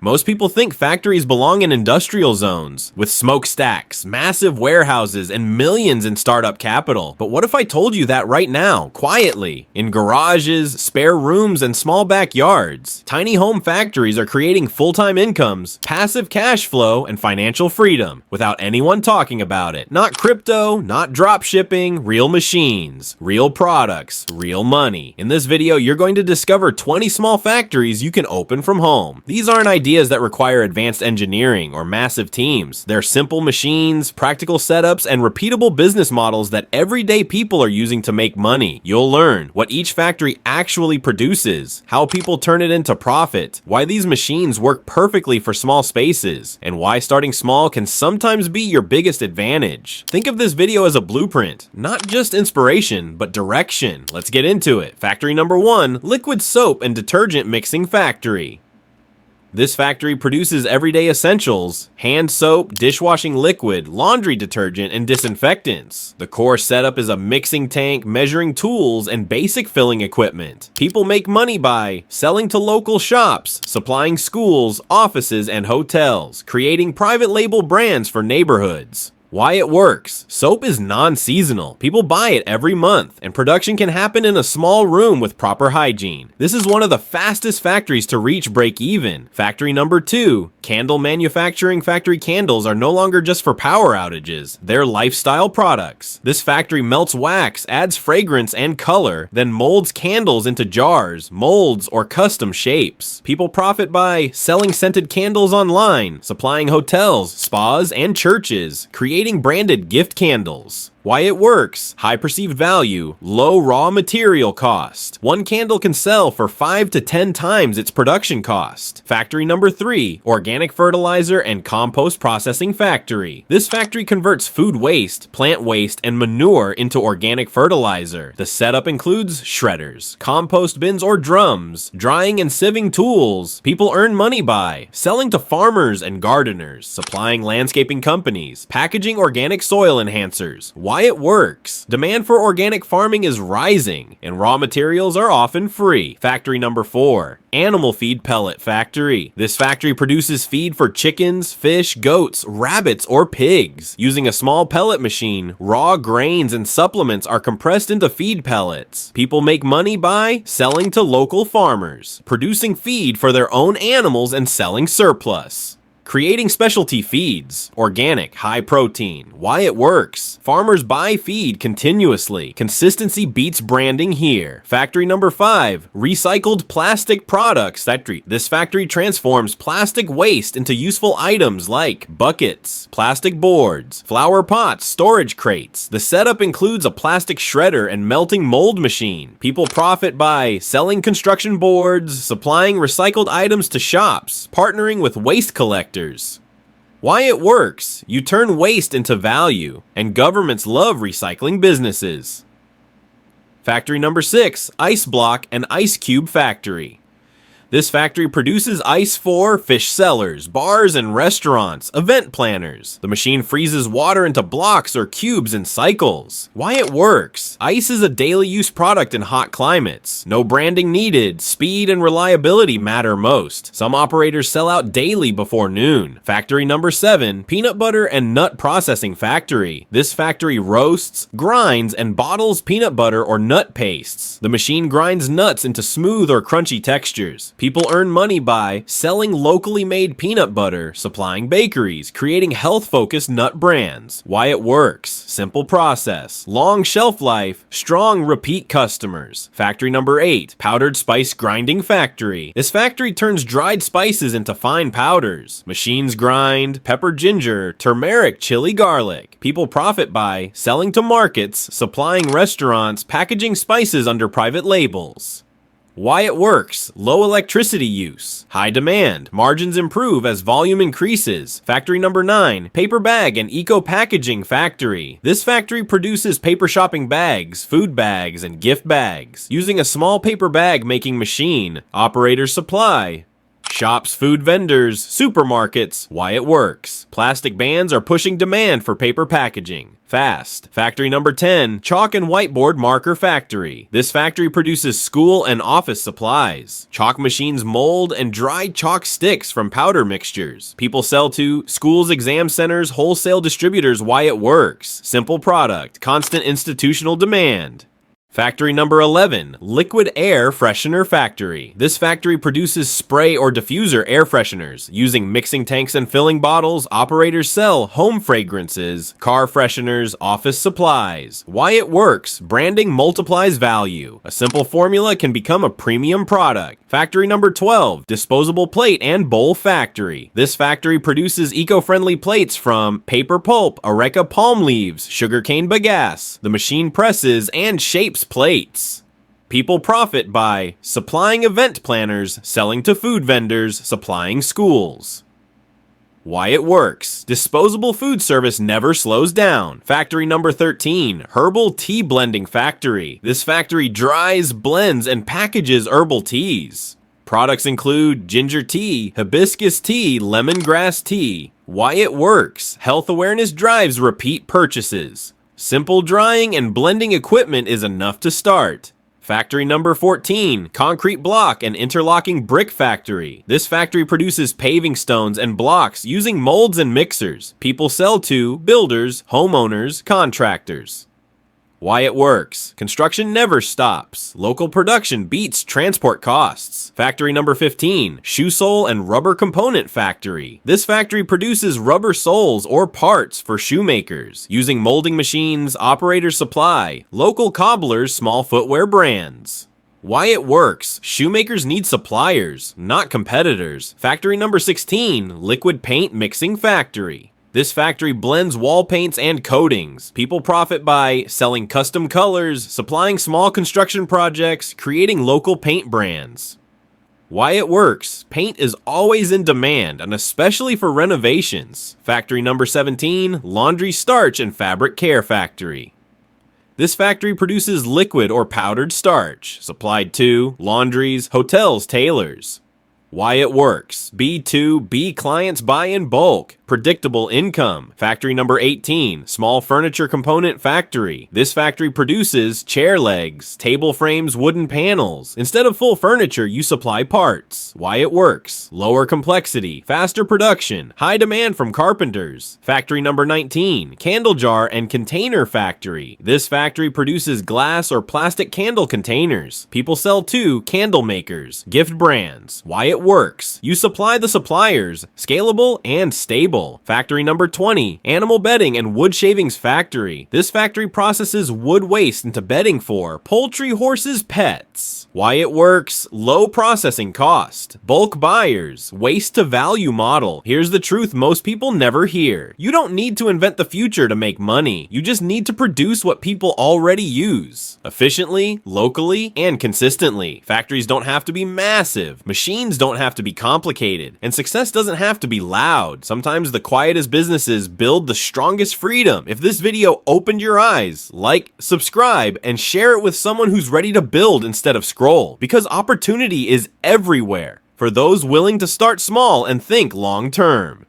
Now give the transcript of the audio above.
Most people think factories belong in industrial zones, with smokestacks, massive warehouses, and millions in startup capital. But what if I told you that right now, quietly, in garages, spare rooms, and small backyards? Tiny home factories are creating full-time incomes, passive cash flow, and financial freedom, without anyone talking about it. Not crypto, not drop shipping, real machines, real products, real money. In this video, you're going to discover 20 small factories you can open from home. These aren't ideas that require advanced engineering or massive teams. They're simple machines, practical setups, and repeatable business models that everyday people are using to make money. You'll learn what each factory actually produces, how people turn it into profit, why these machines work perfectly for small spaces, and why starting small can sometimes be your biggest advantage. Think of this video as a blueprint, not just inspiration, but direction. Let's get into it. Factory number 1, liquid soap and detergent mixing factory. This factory produces everyday essentials: hand soap, dishwashing liquid, laundry detergent, and disinfectants. The core setup is a mixing tank, measuring tools, and basic filling equipment. People make money by selling to local shops, supplying schools, offices, and hotels, creating private label brands for neighborhoods. Why it works. Soap is non-seasonal. People buy it every month, and production can happen in a small room with proper hygiene. This is one of the fastest factories to reach break-even. Factory number 2, candle manufacturing. Factory candles are no longer just for power outages. They're lifestyle products. This factory melts wax, adds fragrance and color, then molds candles into jars, molds, or custom shapes. People profit by selling scented candles online, supplying hotels, spas, and churches, creating branded gift candles. Why it works. High perceived value, low raw material cost. One candle can sell for 5 to 10 times its production cost. Factory number 3, organic fertilizer and compost processing factory. This factory converts food waste, plant waste, and manure into organic fertilizer. The setup includes shredders, compost bins or drums, drying and sieving tools. People earn money by selling to farmers and gardeners, supplying landscaping companies, packaging organic soil enhancers. Why it works. Demand for organic farming is rising, and raw materials are often free. Factory number 4, animal feed pellet factory. This factory produces feed for chickens, fish, goats, rabbits, or pigs. Using a small pellet machine, raw grains and supplements are compressed into feed pellets. People make money by selling to local farmers, producing feed for their own animals and selling surplus. Creating specialty feeds, organic, high protein. Why it works. Farmers buy feed continuously. Consistency beats branding here. Factory number 5, recycled plastic products factory. This factory transforms plastic waste into useful items like buckets, plastic boards, flower pots, storage crates. The setup includes a plastic shredder and melting mold machine. People profit by selling construction boards, supplying recycled items to shops, partnering with waste collectors. Why it works. You turn waste into value, and governments love recycling businesses. Factory number 6, ice block and ice cube factory. This factory produces ice for fish sellers, bars and restaurants, event planners. The machine freezes water into blocks or cubes in cycles. Why it works. Ice is a daily use product in hot climates. No branding needed. Speed and reliability matter most. Some operators sell out daily before noon. Factory number 7, peanut butter and nut processing factory. This factory roasts, grinds, and bottles peanut butter or nut pastes. The machine grinds nuts into smooth or crunchy textures. People earn money by selling locally made peanut butter, supplying bakeries, creating health-focused nut brands. Why it works. Simple process, long shelf life, strong repeat customers. Factory number 8, powdered spice grinding factory. This factory turns dried spices into fine powders. Machines grind pepper, ginger, turmeric, chili, garlic. People profit by selling to markets, supplying restaurants, packaging spices under private labels. Why it works. Low electricity use. High demand. Margins improve as volume increases. Factory number 9, paper bag and eco packaging factory. This factory produces paper shopping bags, food bags, and gift bags. Using a small paper bag making machine, operators supply Shops, food vendors, supermarkets, why it works. Plastic bans are pushing demand for paper packaging. Fast. Factory number 10, Chalk and Whiteboard Marker Factory. This factory produces school and office supplies. Chalk machines mold and dry chalk sticks from powder mixtures. People sell to schools, exam centers, wholesale distributors. Why it works. Simple product, constant institutional demand. Factory number 11, Liquid Air Freshener Factory. This factory produces spray or diffuser air fresheners. Using mixing tanks and filling bottles, operators sell home fragrances, car fresheners, office supplies. Why it works. Branding multiplies value. A simple formula can become a premium product. Factory number 12, Disposable Plate and Bowl Factory. This factory produces eco-friendly plates from paper pulp, areca palm leaves, sugarcane bagasse. The machine presses and shapes plates. People profit by supplying event planners, selling to food vendors, supplying schools. Why it works. Disposable food service never slows down. Factory number 13, Herbal Tea Blending Factory. This factory dries, blends, and packages herbal teas. Products include ginger tea, hibiscus tea, lemongrass tea. Why it works. Health awareness drives repeat purchases. Simple drying and blending equipment is enough to start. Factory number 14, Concrete Block and Interlocking Brick Factory. This factory produces paving stones and blocks using molds and mixers. People sell to builders, homeowners, contractors. Why it works. Construction never stops. Local production beats transport costs. Factory number 15, Shoe Sole and Rubber Component Factory. This factory produces rubber soles or parts for shoemakers. Using molding machines, operator supply, local cobblers, small footwear brands. Why it works. Shoemakers need suppliers, not competitors. Factory number 16, Liquid Paint Mixing Factory. This factory blends wall paints and coatings. People profit by selling custom colors, supplying small construction projects, creating local paint brands. Why it works. Paint is always in demand, and especially for renovations. Factory number 17, Laundry Starch and Fabric Care Factory. This factory produces liquid or powdered starch, supplied to laundries, hotels, tailors. Why it works. B2B clients buy in bulk. Predictable income. Factory number 18, Small Furniture Component Factory. This factory produces chair legs, table frames, wooden panels. Instead of full furniture, you supply parts. Why it works. Lower complexity, faster production, high demand from carpenters. Factory number 19, Candle Jar and Container Factory. This factory produces glass or plastic candle containers. People sell to candle makers, gift brands. Why it works. You supply the suppliers, scalable and stable. Factory number 20, Animal Bedding and Wood Shavings Factory. This factory processes wood waste into bedding for poultry, horses, pets. Why it works. Low processing cost. Bulk buyers. Waste to value model. Here's the truth most people never hear. You don't need to invent the future to make money. You just need to produce what people already use. Efficiently, locally, and consistently. Factories don't have to be massive. Machines don't have to be complicated. And success doesn't have to be loud. Sometimes the quietest businesses build the strongest freedom. If this video opened your eyes, like, subscribe, and share it with someone who's ready to build instead of scroll. Because opportunity is everywhere for those willing to start small and think long term.